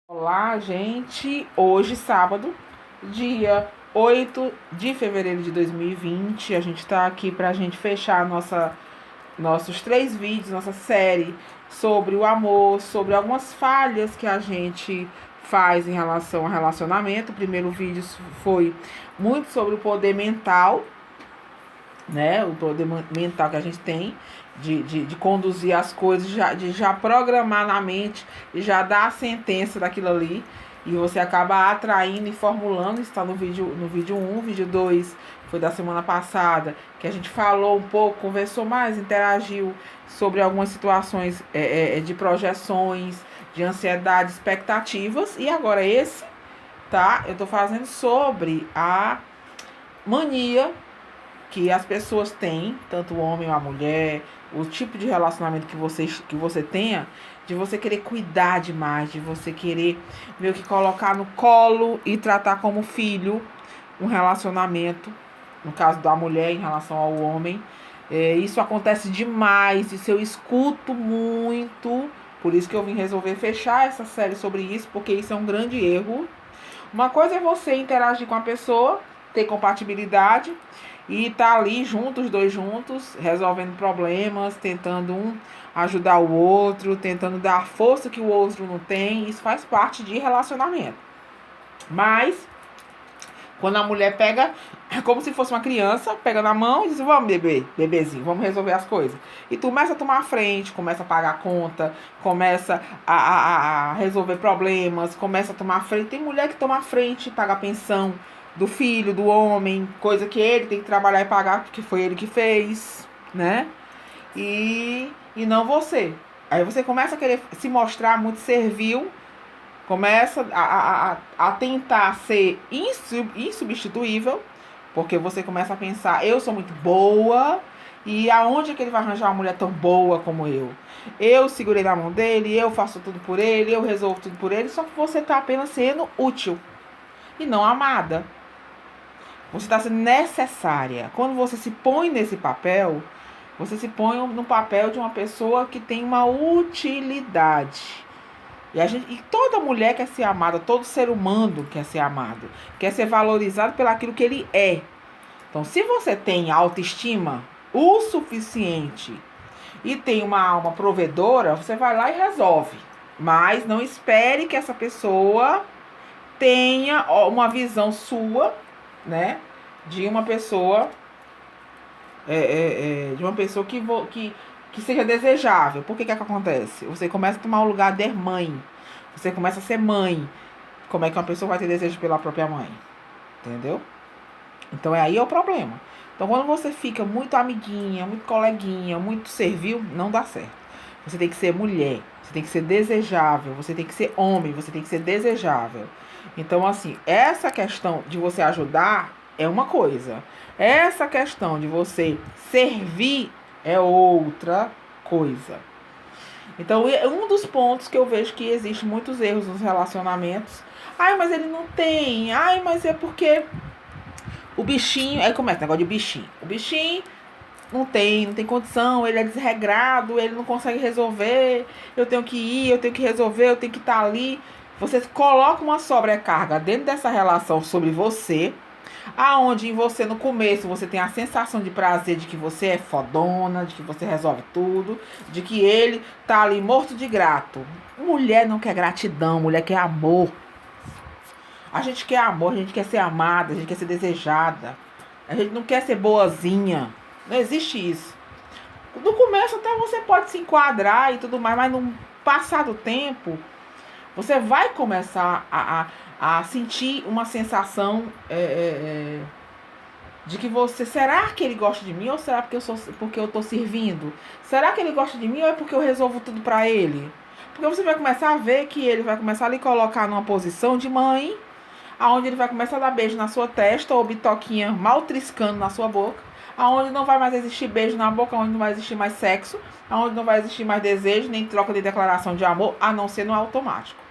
Olá, gente. Hoje, sábado, dia 8 de fevereiro de 2020. A gente tá aqui pra gente fechar nossos 3 vídeos, nossa série sobre o amor, sobre algumas falhas que a gente faz em relação ao relacionamento. O primeiro vídeo foi muito sobre o poder mental, né? O poder mental que a gente tem de conduzir as coisas, de já programar na mente e já dar a sentença daquilo ali. E você acaba atraindo e formulando. Está no vídeo 1, vídeo 2 foi da semana passada, que a gente falou um pouco, conversou mais, interagiu sobre algumas situações de projeções, de ansiedade, expectativas. E agora esse, tá? Eu tô fazendo sobre a mania que as pessoas têm, tanto o homem ou a mulher, o tipo de relacionamento que você tenha, de você querer cuidar demais, de você querer meio que colocar no colo e tratar como filho um relacionamento, no caso da mulher em relação ao homem. Isso acontece demais, isso eu escuto muito, por isso que eu vim resolver fechar essa série sobre isso, porque isso é um grande erro. Uma coisa é você interagir com a pessoa, ter compatibilidade e tá ali juntos, os dois juntos, resolvendo problemas, tentando um ajudar o outro, tentando dar a força que o outro não tem. Isso faz parte de relacionamento. Mas quando a mulher pega, é como se fosse uma criança, pega na mão e diz: vamos, bebezinho, vamos resolver as coisas. E tu começa a tomar a frente, começa a pagar a conta, começa a resolver problemas, começa a tomar a frente. Tem mulher que toma a frente, paga a pensão do filho, do homem, coisa que ele tem que trabalhar e pagar, porque foi ele que fez, né? E não você. Aí você começa a querer se mostrar muito servil, começa a tentar ser insubstituível, porque você começa a pensar: eu sou muito boa, e aonde é que ele vai arranjar uma mulher tão boa como eu? Eu segurei na mão dele, eu faço tudo por ele, eu resolvo tudo por ele, só que você está apenas sendo útil e não amada. Você está sendo necessária. Quando você se põe nesse papel, você se põe no papel de uma pessoa que tem uma utilidade. E toda mulher quer ser amada, todo ser humano quer ser amado, quer ser valorizado pelo aquilo que ele é. Então, se você tem autoestima o suficiente e tem uma alma provedora, você vai lá e resolve. Mas não espere que essa pessoa tenha uma visão sua, né, de uma pessoa que seja desejável. Por que acontece? Você começa a tomar o lugar de mãe. Você começa a ser mãe. Como é que uma pessoa vai ter desejo pela própria mãe? Entendeu? Então aí é o problema. Então quando você fica muito amiguinha, muito coleguinha, muito servil, não dá certo. Você tem que ser mulher. Você tem que ser desejável. Você tem que ser homem. Você tem que ser desejável. Então assim, essa questão de você ajudar é uma coisa. Essa questão de você servir é outra coisa. Então, um dos pontos que eu vejo que existe muitos erros nos relacionamentos. Ai, mas ele não tem. Ai, mas é porque o bichinho... Aí começa o negócio de bichinho. O bichinho não tem condição, ele é desregrado, ele não consegue resolver. Eu tenho que ir, eu tenho que resolver, eu tenho que estar ali. Você coloca uma sobrecarga dentro dessa relação sobre você, aonde em você no começo você tem a sensação de prazer de que você é fodona, de que você resolve tudo, de que ele tá ali morto de grato. Mulher não quer gratidão, mulher quer amor. A gente quer amor, a gente quer ser amada, a gente quer ser desejada. A gente não quer ser boazinha. Não existe isso. No começo até você pode se enquadrar e tudo mais, mas no passar do tempo, você vai começar a sentir uma sensação de que você... Será que ele gosta de mim ou será porque eu tô servindo? Será que ele gosta de mim ou é porque eu resolvo tudo pra ele? Porque você vai começar a ver que ele vai começar a lhe colocar numa posição de mãe, aonde ele vai começar a dar beijo na sua testa ou bitoquinha mal triscando na sua boca, aonde não vai mais existir beijo na boca, aonde não vai existir mais sexo, aonde não vai existir mais desejo, nem troca de declaração de amor, a não ser no automático.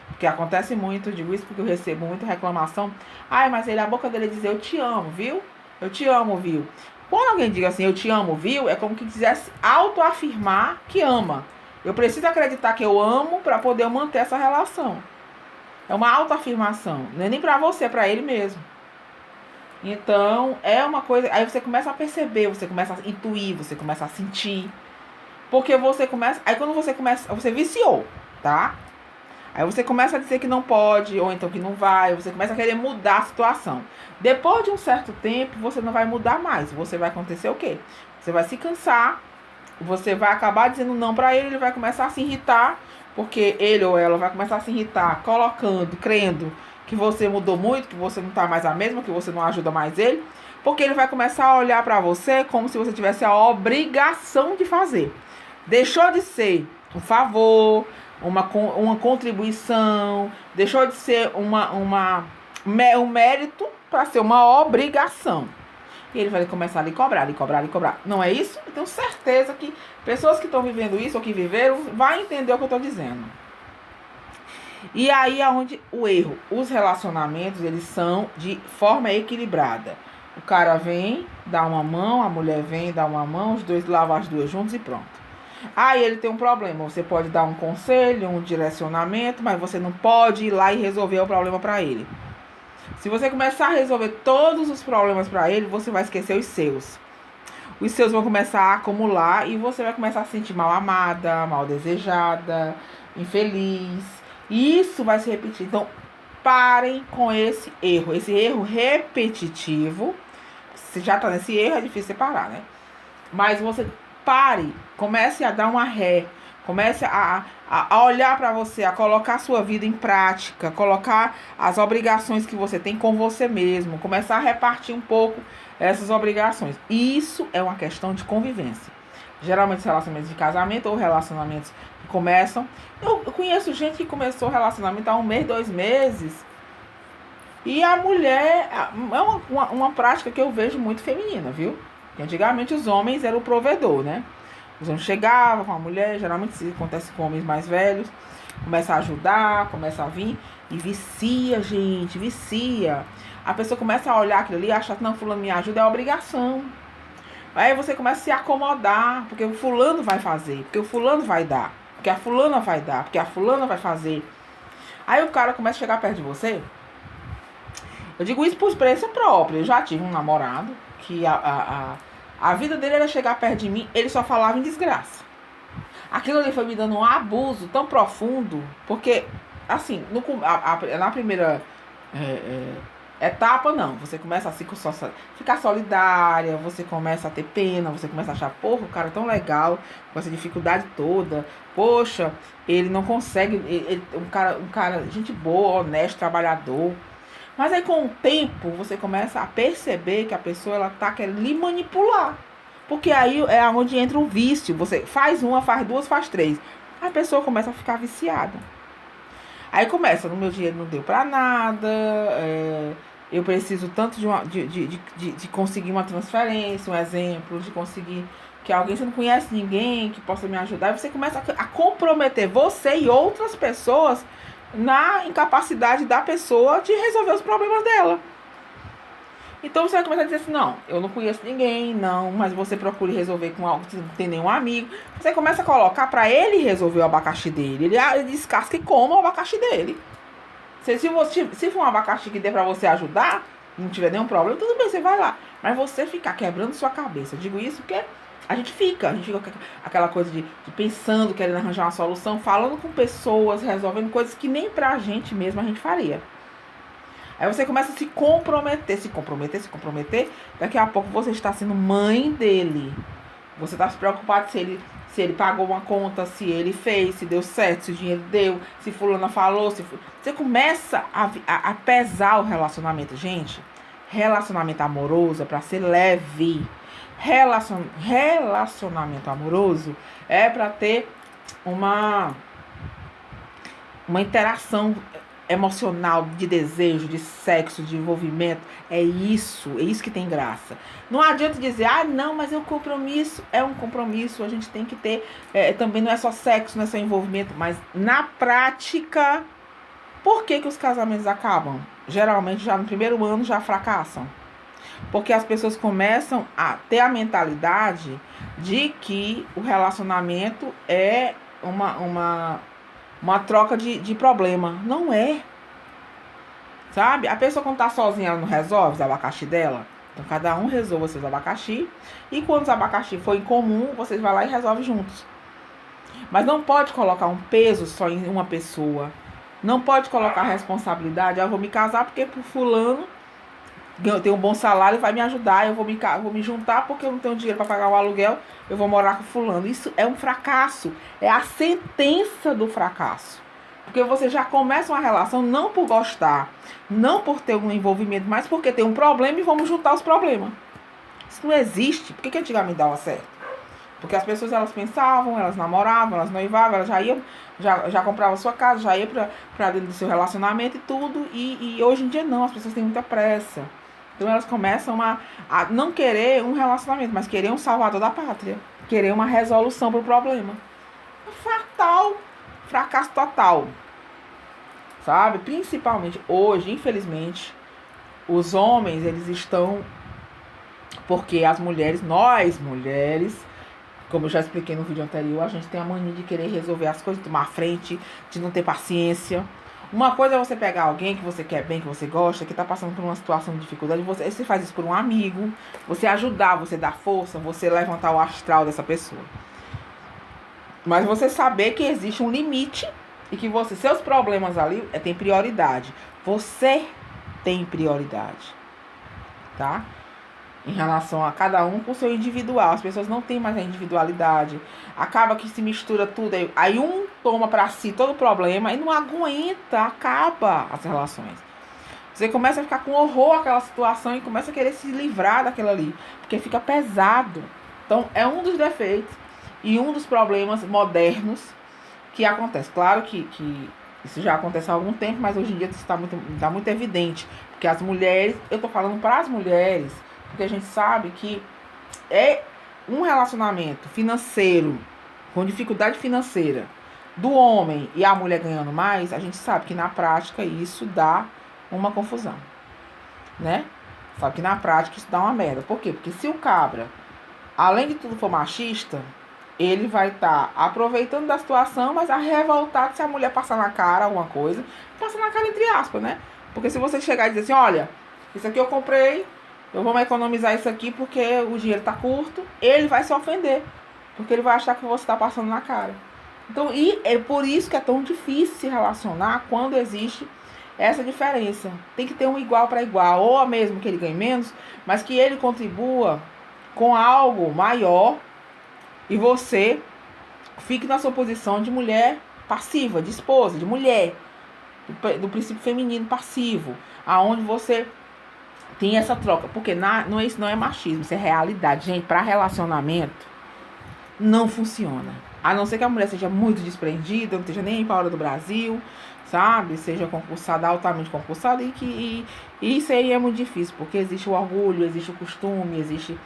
Porque acontece muito, eu digo isso porque eu recebo muita reclamação. Ai, mas a boca dele diz: eu te amo, viu? Eu te amo, viu? Quando alguém diz assim: eu te amo, viu? É como que quisesse autoafirmar que ama. Eu preciso acreditar que eu amo para poder manter essa relação. É uma autoafirmação. Não é nem pra você, é pra ele mesmo. Então, é uma coisa. Aí você começa a perceber, você começa a intuir, você começa a sentir. Porque você começa. Aí quando você começa. Você viciou, tá? Aí você começa a dizer que não pode, ou então que não vai, você começa a querer mudar a situação. Depois de um certo tempo, você não vai mudar mais. Você vai acontecer o quê? Você vai se cansar, você vai acabar dizendo não pra ele, ele vai começar a se irritar, porque ele ou ela vai começar a se irritar, colocando, crendo que você mudou muito, que você não tá mais a mesma, que você não ajuda mais ele, porque ele vai começar a olhar pra você como se você tivesse a obrigação de fazer. Deixou de ser um favor, uma contribuição, deixou de ser um mérito para ser uma obrigação. E ele vai começar a lhe cobrar, lhe cobrar, lhe cobrar. Não é isso? Eu tenho certeza que pessoas que estão vivendo isso ou que viveram vão entender o que eu estou dizendo. E aí é onde o erro. Os relacionamentos, eles são de forma equilibrada. O cara vem, dá uma mão, a mulher vem, dá uma mão, os dois lavam as duas juntos e pronto. Aí ele tem um problema. Você pode dar um conselho, um direcionamento, mas você não pode ir lá e resolver o problema para ele. Se você começar a resolver todos os problemas para ele, você vai esquecer os seus. Os seus vão começar a acumular e você vai começar a se sentir mal amada, mal desejada, infeliz. E isso vai se repetir. Então, parem com esse erro. Esse erro repetitivo. Se já tá nesse erro, é difícil separar, né? Mas você pare, comece a dar uma ré, comece a olhar para você, a colocar a sua vida em prática, colocar as obrigações que você tem com você mesmo, começar a repartir um pouco essas obrigações. Isso é uma questão de convivência. Geralmente relacionamentos de casamento ou relacionamentos que começam. Eu conheço gente que começou relacionamento há 1 mês, 2 meses. E a mulher é uma prática que eu vejo muito feminina, viu? Antigamente os homens eram o provedor, né? Os homens chegavam com a mulher, geralmente isso acontece com homens mais velhos, começa a ajudar, começa a vir e vicia, gente, vicia. A pessoa começa a olhar aquilo ali e achar que não, fulano me ajuda, é obrigação. Aí você começa a se acomodar, porque o fulano vai fazer, porque o fulano vai dar, porque a fulana vai dar, porque a fulana vai fazer. Aí o cara começa a chegar perto de você. Eu digo isso por experiência própria. Eu já tive um namorado que a vida dele era chegar perto de mim, ele só falava em desgraça. Aquilo ali foi me dando um abuso tão profundo, porque, assim, na primeira etapa, não. Você começa a ficar solidária, você começa a ter pena, você começa a achar, porra, o cara é tão legal, com essa dificuldade toda, poxa, ele não consegue, um cara, gente boa, honesto, trabalhador. Mas aí com o tempo você começa a perceber que a pessoa ela tá querendo lhe manipular. Porque aí é onde entra o vício. Você faz uma, faz duas, faz três. A pessoa começa a ficar viciada. Aí começa, no meu dinheiro não deu pra nada, eu preciso tanto de conseguir uma transferência, um exemplo, de conseguir que alguém, você não conhece ninguém que possa me ajudar. Aí você começa a comprometer você e outras pessoas na incapacidade da pessoa de resolver os problemas dela. Então você vai começar a dizer assim, não, eu não conheço ninguém, não, mas você procure resolver com algo, se não tem nenhum amigo. Você começa a colocar para ele resolver o abacaxi dele. Ele descasca e coma o abacaxi dele. Se for um abacaxi que dê para você ajudar, não tiver nenhum problema, tudo bem, você vai lá. Mas você ficar quebrando sua cabeça. Eu digo isso porque a gente fica com aquela coisa de pensando, querendo arranjar uma solução, falando com pessoas, resolvendo coisas que nem pra gente mesmo a gente faria. Aí você começa a se comprometer. Daqui a pouco você está sendo mãe dele. Você está se preocupado se ele pagou uma conta, se ele fez, se deu certo, se o dinheiro deu, se fulana falou. Você começa a pesar o relacionamento. Gente, relacionamento amoroso é para ser leve. Relacionamento amoroso é para ter uma interação emocional, de desejo, de sexo, de envolvimento. É isso que tem graça. Não adianta dizer, não, mas é um compromisso. É um compromisso, a gente tem que ter, também não é só sexo, não é só envolvimento, mas na prática, por que os casamentos acabam? Geralmente já no primeiro ano já fracassam. Porque as pessoas começam a ter a mentalidade de que o relacionamento é uma troca de problema. Não é. Sabe? A pessoa quando tá sozinha, ela não resolve os abacaxi dela. Então cada um resolva seus abacaxi. E quando os abacaxi for em comum, vocês vão lá e resolvem juntos. Mas não pode colocar um peso só em uma pessoa. Não pode colocar responsabilidade. Eu vou me casar porque por fulano eu tenho um bom salário e vai me ajudar. Eu vou me juntar porque eu não tenho dinheiro para pagar o aluguel. Eu vou morar com fulano. Isso é um fracasso. É a sentença do fracasso. Porque você já começa uma relação não por gostar, não por ter um envolvimento, mas porque tem um problema e vamos juntar os problemas. Isso não existe. Por que antigamente dava certo? Porque as pessoas, elas pensavam, elas namoravam, elas noivavam, elas já compravam sua casa, já ia pra dentro do seu relacionamento e tudo. E hoje em dia não, as pessoas têm muita pressa. Então elas começam a não querer um relacionamento, mas querer um salvador da pátria. Querer uma resolução pro problema. É fatal. Fracasso total. Sabe? Principalmente hoje, infelizmente, os homens, eles estão... Porque as mulheres, nós mulheres, como eu já expliquei no vídeo anterior, a gente tem a mania de querer resolver as coisas, tomar frente, de não ter paciência. Uma coisa é você pegar alguém que você quer bem, que você gosta, que tá passando por uma situação de dificuldade, você faz isso por um amigo, você ajudar, você dar força, você levantar o astral dessa pessoa. Mas você saber que existe um limite e que seus problemas ali tem prioridade. Você tem prioridade, tá? Em relação a cada um com o seu individual. As pessoas não têm mais a individualidade. Acaba que se mistura tudo. Aí um toma pra si todo o problema e não aguenta, acaba as relações. Você começa a ficar com horror àquela situação e começa a querer se livrar daquela ali. Porque fica pesado. Então é um dos defeitos e um dos problemas modernos que acontece. Claro que isso já acontece há algum tempo, mas hoje em dia isso tá muito evidente. Porque as mulheres, eu tô falando para as mulheres, porque a gente sabe que é um relacionamento financeiro, com dificuldade financeira, do homem e a mulher ganhando mais, a gente sabe que na prática isso dá uma confusão, né? Sabe que na prática isso dá uma merda. Por quê? Porque se o cabra, além de tudo, for machista, ele vai estar aproveitando da situação, mas a revoltado se a mulher passar na cara alguma coisa, passar na cara entre aspas, né? Porque se você chegar e dizer assim, olha, isso aqui eu comprei, eu vou economizar isso aqui porque o dinheiro tá curto, ele vai se ofender. Porque ele vai achar que você tá passando na cara. Então, e é por isso que é tão difícil se relacionar quando existe essa diferença. Tem que ter um igual para igual, ou mesmo que ele ganhe menos, mas que ele contribua com algo maior e você fique na sua posição de mulher passiva, de esposa, de mulher, do princípio feminino passivo, aonde você tem essa troca, porque isso não é machismo, isso é realidade. Gente, para relacionamento não funciona. A não ser que a mulher seja muito desprendida, não esteja nem para hora do Brasil, sabe? Seja concursada, altamente concursada, e isso aí é muito difícil, porque existe o orgulho, existe o costume, existe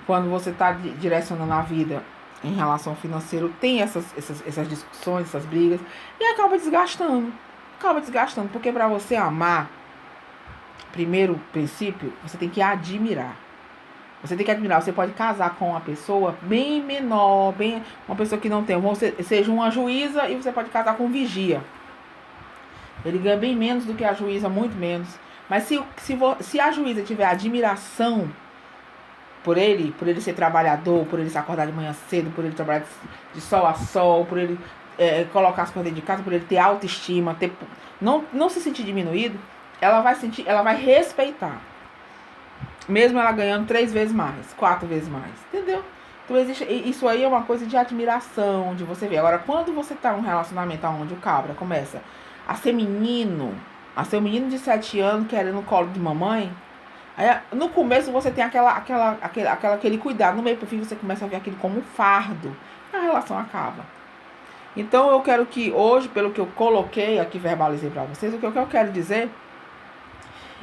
quando você está direcionando a vida em relação ao financeiro, tem essas discussões, essas brigas, e acaba desgastando. Porque para você amar, primeiro princípio, você tem que admirar. Você pode casar com uma pessoa bem menor, uma pessoa que não tem, seja uma juíza, e você pode casar com um vigia. Ele ganha bem menos do que a juíza, muito menos. Mas se a juíza tiver admiração por ele ser trabalhador, por ele se acordar de manhã cedo, por ele trabalhar de sol a sol, por ele colocar as coisas dentro de casa, por ele ter autoestima, não se sentir diminuído, ela vai respeitar. Mesmo ela ganhando 3 vezes mais, 4 vezes mais, entendeu? Então isso aí é uma coisa de admiração, de você ver. Agora, quando você tá num relacionamento onde o cabra começa a ser um menino de 7 anos querendo o colo de mamãe, aí, no começo você tem aquele cuidado, no meio pro fim você começa a ver aquilo como um fardo, a relação acaba. Então eu quero que hoje, pelo que eu coloquei aqui, verbalizei para vocês, o que eu quero dizer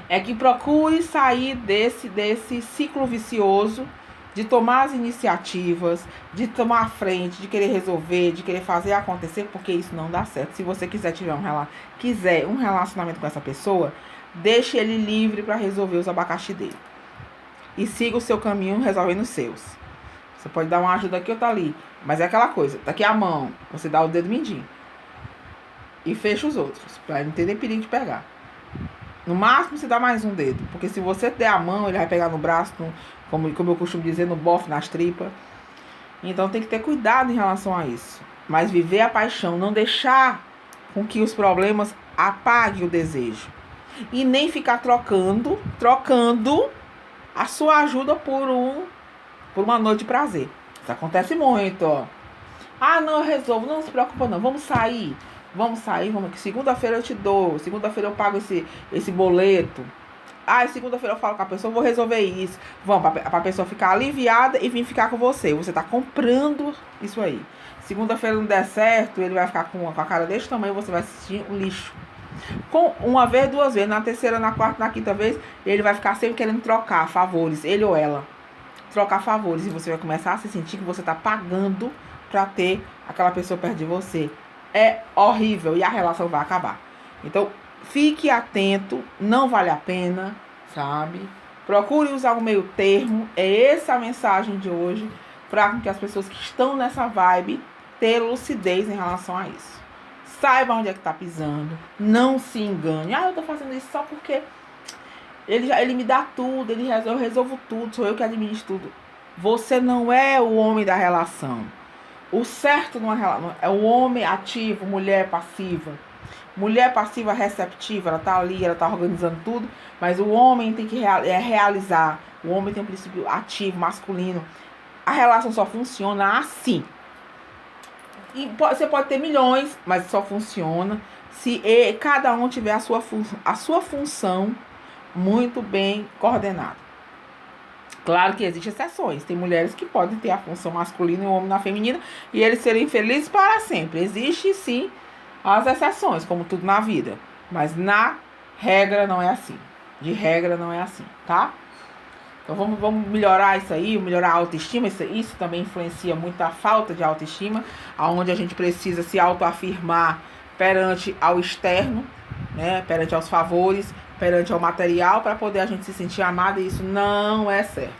é que procure sair desse ciclo vicioso de tomar as iniciativas, de tomar a frente, de querer resolver, de querer fazer acontecer, porque isso não dá certo. Se você quiser um relacionamento com essa pessoa, deixe ele livre para resolver os abacaxi dele. E siga o seu caminho resolvendo os seus. Você pode dar uma ajuda aqui ou tá ali, mas é aquela coisa, tá aqui a mão, você dá o dedo mindinho. E fecha os outros, para não ter nem perigo de pegar. No máximo você dá mais um dedo. Porque se você der a mão, ele vai pegar no braço, como eu costumo dizer, no bofe, nas tripas. Então tem que ter cuidado em relação a isso. Mas viver a paixão, não deixar com que os problemas apaguem o desejo. E nem ficar trocando a sua ajuda por uma noite de prazer. Isso acontece muito, ó. Ah, não, eu resolvo. Não se preocupa não. Vamos sair. Vamos. Segunda-feira eu te dou. Segunda-feira eu pago esse boleto. Ah, segunda-feira eu falo com a pessoa, vou resolver isso. Vamos, pra pessoa ficar aliviada e vir ficar com você. Você tá comprando isso aí. Segunda-feira não der certo, ele vai ficar com a cara desse tamanho, você vai assistir um lixo. Com uma vez, duas vezes, na terceira, na quarta, na quinta vez, ele vai ficar sempre querendo trocar favores, ele ou ela. Trocar favores, e você vai começar a se sentir que você tá pagando pra ter aquela pessoa perto de você. É horrível e a relação vai acabar. Então, fique atento, não vale a pena, sabe? Procure usar o meio termo. É essa a mensagem de hoje, para que as pessoas que estão nessa vibe tenham lucidez em relação a isso. Saiba onde é que tá pisando, não se engane. Ah, eu tô fazendo isso só porque ele me dá tudo, eu resolvo tudo, sou eu que administro tudo. Você não é o homem da relação. O certo numa relação é o homem ativo, mulher passiva. Mulher passiva receptiva, ela tá ali, ela tá organizando tudo, mas o homem tem que realizar. O homem tem um princípio ativo, masculino. A relação só funciona assim. E você pode ter milhões, mas só funciona se cada um tiver a sua função muito bem coordenada. Claro que existem exceções. Tem mulheres que podem ter a função masculina e o homem na feminina e eles serem felizes para sempre. Existe sim as exceções, como tudo na vida. Mas na regra não é assim. De regra não é assim, tá? Então vamos melhorar isso aí, melhorar a autoestima. Isso também influencia muito a falta de autoestima, onde a gente precisa se autoafirmar perante ao externo, né? Perante aos favores, perante ao material, para poder a gente se sentir amada. E isso não é certo.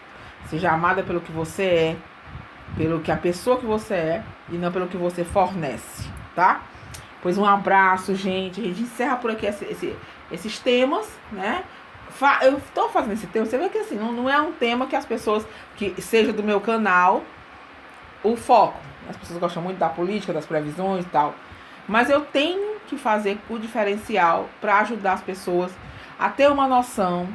Seja amada pelo que você é, pelo que a pessoa que você é, e não pelo que você fornece, tá? Pois um abraço, gente. A gente encerra por aqui esses temas, né? Eu estou fazendo esse tema, você vê que assim, não é um tema que as pessoas, que seja do meu canal, o foco. As pessoas gostam muito da política, das previsões e tal. Mas eu tenho que fazer o diferencial para ajudar as pessoas a ter uma noção,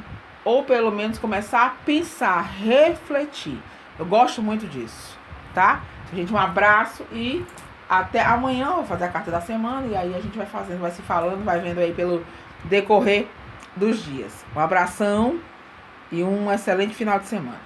ou pelo menos começar a pensar, refletir. Eu gosto muito disso, tá? Gente, um abraço e até amanhã. Eu vou fazer a carta da semana e aí a gente vai fazendo, vai se falando, vai vendo aí pelo decorrer dos dias. Um abração e um excelente final de semana.